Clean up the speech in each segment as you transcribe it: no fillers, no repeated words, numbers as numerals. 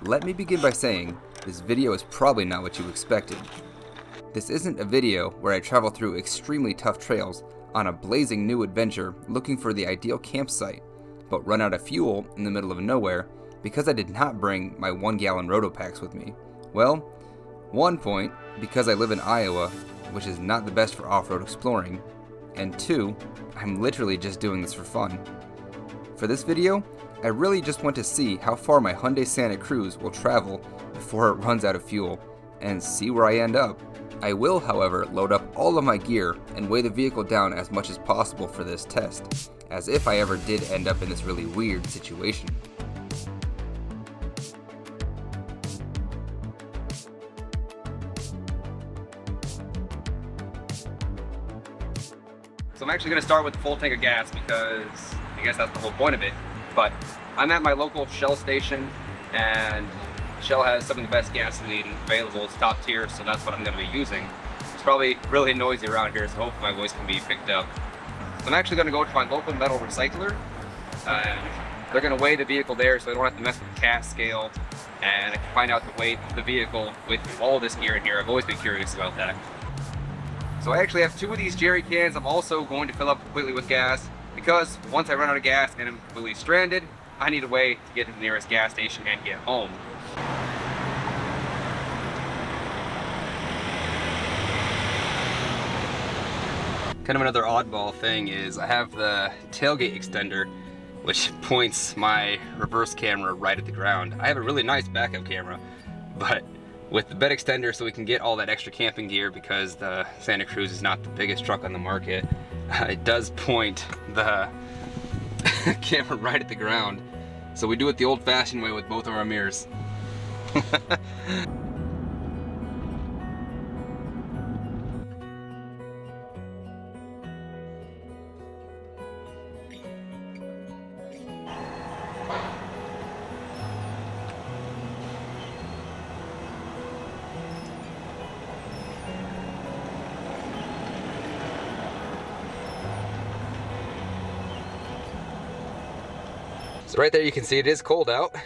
Let me begin by saying this video is probably not what you expected. This isn't a video where I travel through extremely tough trails on a blazing new adventure looking for the ideal campsite, but run out of fuel in the middle of nowhere because I did not bring my 1-gallon Roto-Packs with me. Well, 1 point, because I live in Iowa, which is not the best for off-road exploring, and 2, I'm literally just doing this for fun. For this video, I really just want to see how far my Hyundai Santa Cruz will travel before it runs out of fuel, and see where I end up. I will, however, load up all of my gear and weigh the vehicle down as much as possible for this test, as if I ever did end up in this really weird situation. So I'm actually going to start with a full tank of gas because I guess that's the whole point of it. But I'm at my local Shell station, and Shell has some of the best gasoline available. It's top tier, so that's what I'm going to be using. It's probably really noisy around here, so hopefully my voice can be picked up. So I'm actually going to go to my local metal recycler. They're going to weigh the vehicle there, so I don't have to mess with the cast scale, and I can find out the weight of the vehicle with all this gear in here. I've always been curious about that. So I actually have 2 of these jerry cans. I'm also going to fill up completely with gas, because once I run out of gas and I'm completely stranded, I need a way to get to the nearest gas station and get home. Kind of another oddball thing is I have the tailgate extender, which points my reverse camera right at the ground. I have a really nice backup camera, but with the bed extender so we can get all that extra camping gear, because the Santa Cruz is not the biggest truck on the market, it does point the camera right at the ground. So we do it the old-fashioned way with both of our mirrors. So right there you can see it is cold out.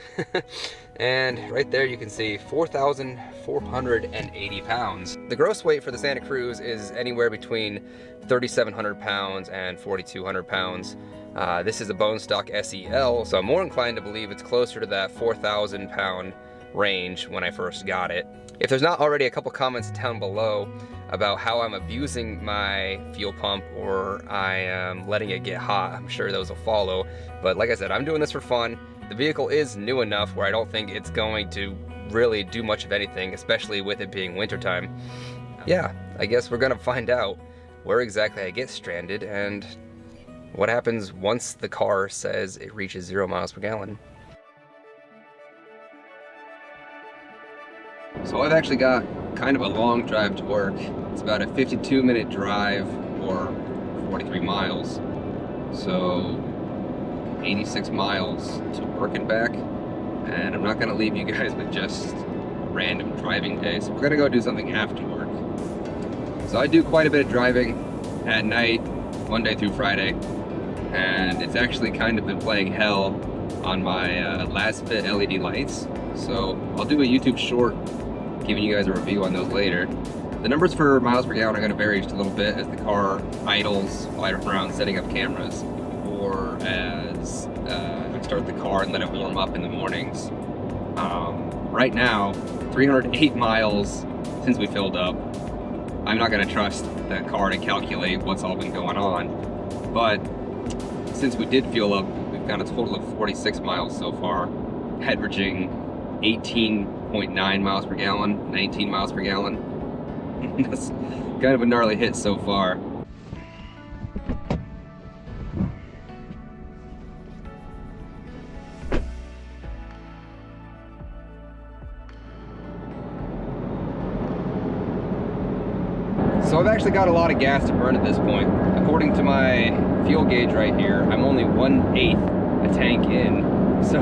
And right there you can see 4,480 pounds. The gross weight for the Santa Cruz is anywhere between 3,700 pounds and 4,200 pounds. This is a bone stock SEL, so I'm more inclined to believe it's closer to that 4,000 pound range when I first got it. If there's not already a couple comments down below about how I'm abusing my fuel pump or I am letting it get hot, I'm sure those will follow. But like I said, I'm doing this for fun. The vehicle is new enough where I don't think it's going to really do much of anything, especially with it being wintertime. Yeah, I guess we're gonna find out where exactly I get stranded and what happens once the car says it reaches 0 miles per gallon. So I've actually got kind of a long drive to work. It's about a 52-minute drive or 43 miles. So 86 miles to work and back. And I'm not gonna leave you guys with just a random driving day. So we're gonna go do something after work. So I do quite a bit of driving at night, Monday through Friday. And it's actually kind of been playing hell on my last fit LED lights. So I'll do a YouTube short giving you guys a review on those later. The numbers for miles per gallon are going to vary just a little bit as the car idles while I'm around setting up cameras, or as I start the car and let it warm up in the mornings. Right now, 308 miles since we filled up. I'm not going to trust the car to calculate what's all been going on, but since we did fuel up, we've got a total of 46 miles so far, averaging 18.9 miles per gallon, 19 miles per gallon. That's kind of a gnarly hit so far. So I've actually got a lot of gas to burn at this point. According to my fuel gauge right here, I'm only 1/8 a tank in, so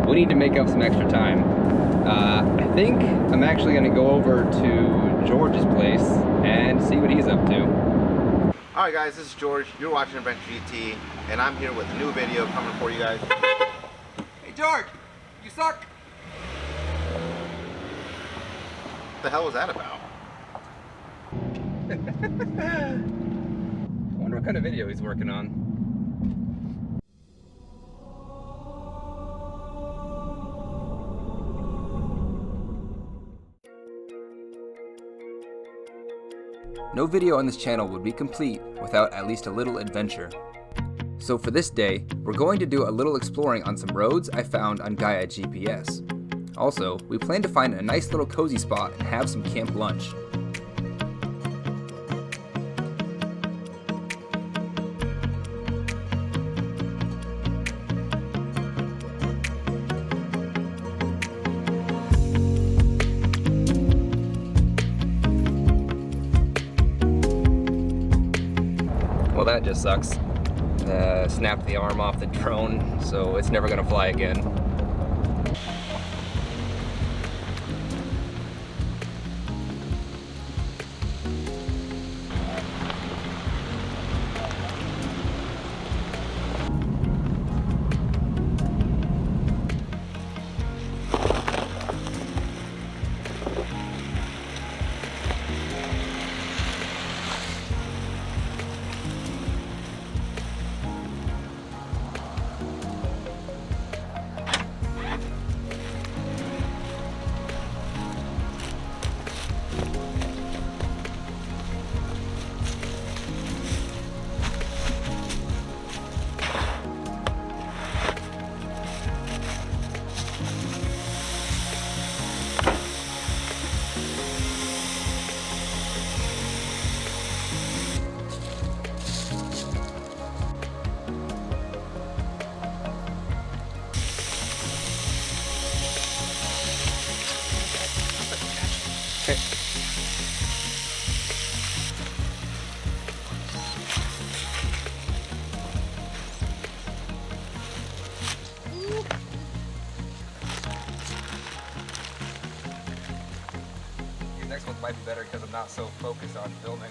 we need to make up some extra time. I think I'm actually going to go over to George's place and see what he's up to. Alright guys, this is George. You're watching Adventure GT, and I'm here with a new video coming for you guys. Hey George, you suck! What the hell was that about? I wonder what kind of video he's working on. No video on this channel would be complete without at least a little adventure. So for this day, we're going to do a little exploring on some roads I found on Gaia GPS. Also, we plan to find a nice little cozy spot and have some camp lunch. Well, that just sucks. Snapped the arm off the drone, so it's never gonna fly again. These next ones might be better because I'm not so focused on filming.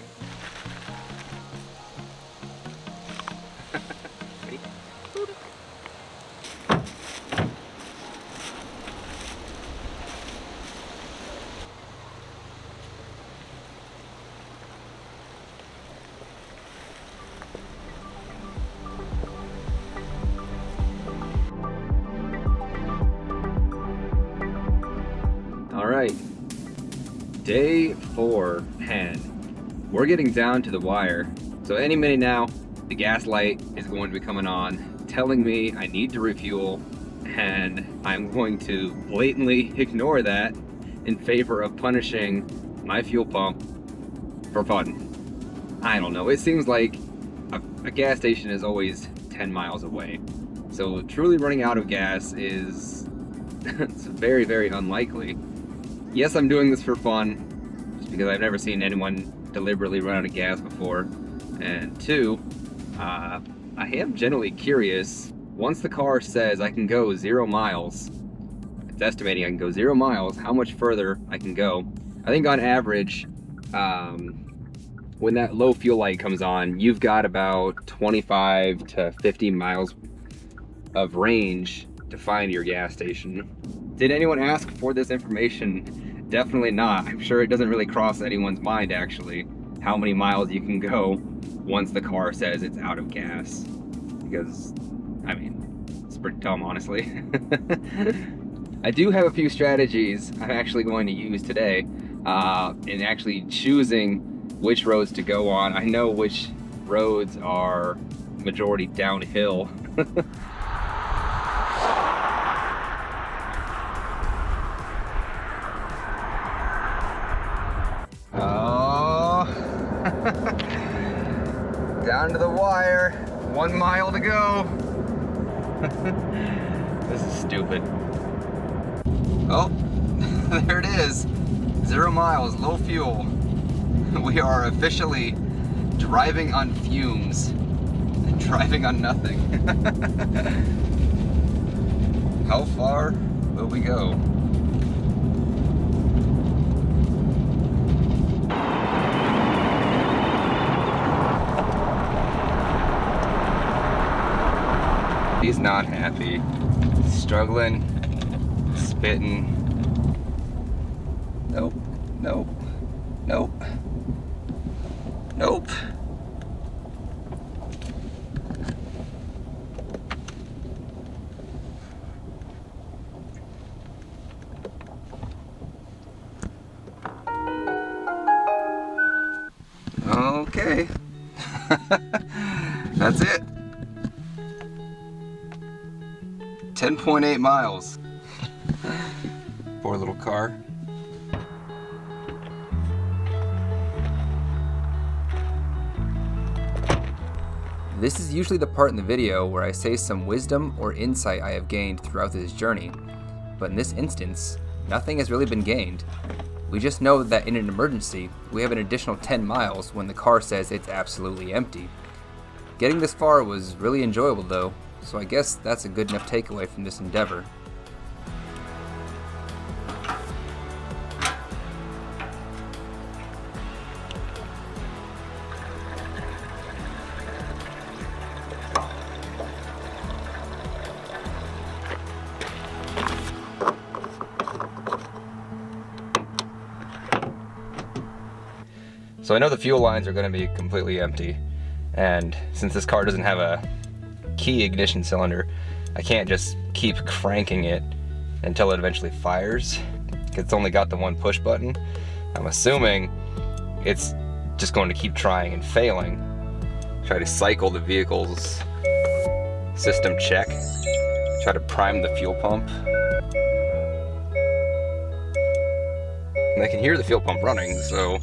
All right, day 4 and we're getting down to the wire. So any minute now, the gas light is going to be coming on, telling me I need to refuel, and I'm going to blatantly ignore that in favor of punishing my fuel pump for fun. I don't know, it seems like a gas station is always 10 miles away. So truly running out of gas is it's very, very unlikely. Yes, I'm doing this for fun, just because I've never seen anyone deliberately run out of gas before. And 2, I am generally curious, once the car says I can go 0 miles, it's estimating I can go 0 miles, how much further I can go. I think on average, when that low fuel light comes on, you've got about 25 to 50 miles of range to find your gas station. Did anyone ask for this information? Definitely not. I'm sure it doesn't really cross anyone's mind, actually, how many miles you can go once the car says it's out of gas. Because, I mean, it's pretty dumb, honestly. I do have a few strategies I'm actually going to use today in actually choosing which roads to go on. I know which roads are majority downhill. Down to the wire, 1 mile to go. This is stupid. Oh, there it is. 0 miles, low fuel. We are officially driving on fumes and driving on nothing. How far will we go? He's not happy. Struggling, spitting. Nope, Nope. Nope. Nope. Okay. That's it. 10.8 miles. Poor little car. This is usually the part in the video where I say some wisdom or insight I have gained throughout this journey, but in this instance, nothing has really been gained. We just know that in an emergency, we have an additional 10 miles when the car says it's absolutely empty. Getting this far was really enjoyable though, so I guess that's a good enough takeaway from this endeavor. So I know the fuel lines are going to be completely empty, and since this car doesn't have a key ignition cylinder, I can't just keep cranking it until it eventually fires. It's only got the one push button. I'm assuming it's just going to keep trying and failing. Try to cycle the vehicle's system check. Try to prime the fuel pump. And I can hear the fuel pump running, so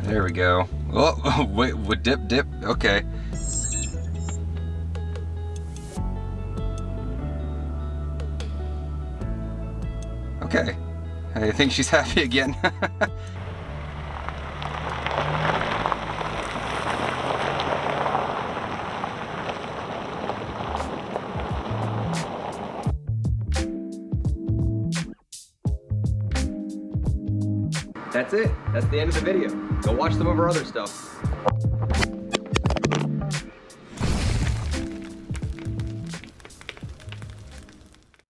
there we go. Oh, wait, dip, okay. Okay, I think she's happy again. That's it. That's the end of the video. Go watch some of our other stuff.